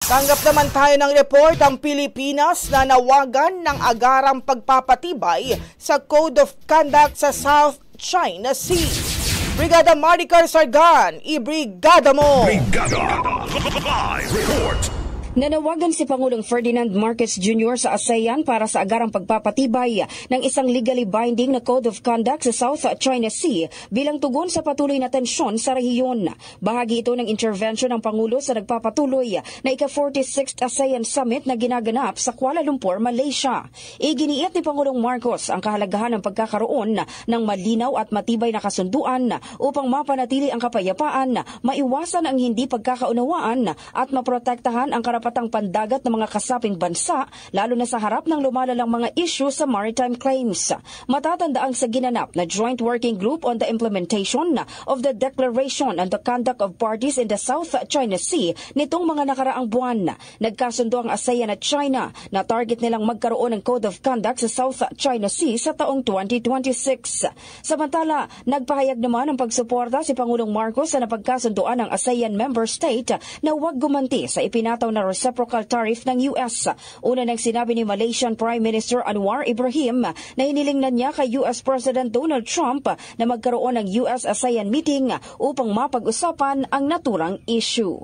Tanggap naman tayo ng report ang Pilipinas na nawagan ng agarang pagpapatibay sa Code of Conduct sa South China Sea. Brigada Maricar Sargan, ibrigada mo! Brigada! Live report! Nanawagan si Pangulong Ferdinand Marcos Jr. sa ASEAN para sa agarang pagpapatibay ng isang legally binding na Code of Conduct sa South China Sea bilang tugon sa patuloy na tensyon sa rehiyon. Bahagi ito ng intervention ng Pangulo sa nagpapatuloy na ika-46th ASEAN Summit na ginaganap sa Kuala Lumpur, Malaysia. Iginiit ni Pangulong Marcos ang kahalagahan ng pagkakaroon ng malinaw at matibay na kasunduan upang mapanatili ang kapayapaan, maiwasan ang hindi pagkakaunawaan at maprotektahan ang karapatang pandagat ng mga kasaping bansa, lalo na sa harap ng lumalalang mga issue sa maritime claims. Matatandaang sa ginanap na Joint Working Group on the Implementation of the Declaration on the Conduct of Parties in the South China Sea nitong mga nakaraang buwan, nagkasundo ang ASEAN at China na target nilang magkaroon ng Code of Conduct sa South China Sea sa taong 2026. Samantala, nagpahayag naman ng pagsuporta si Pangulong Marcos sa napagkasundoan ng ASEAN member state na huwag gumanti sa ipinataw na reciprocal tariff ng US. Una nang sinabi ni Malaysian Prime Minister Anwar Ibrahim na hinilingnan niya kay US President Donald Trump na magkaroon ng US-ASEAN meeting upang mapag-usapan ang naturang issue.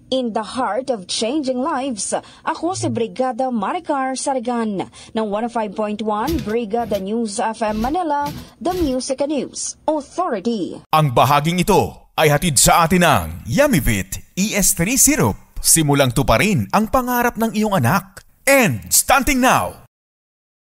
In the heart of changing lives, ako si Brigada Maricar Sargan ng 105.1 Brigada News FM Manila, The Music and News Authority. Ang bahaging ito ay hatid sa atin ng Yummy-Vit ES3 Syrup. Simulang tuparin ang pangarap ng iyong anak. And starting now,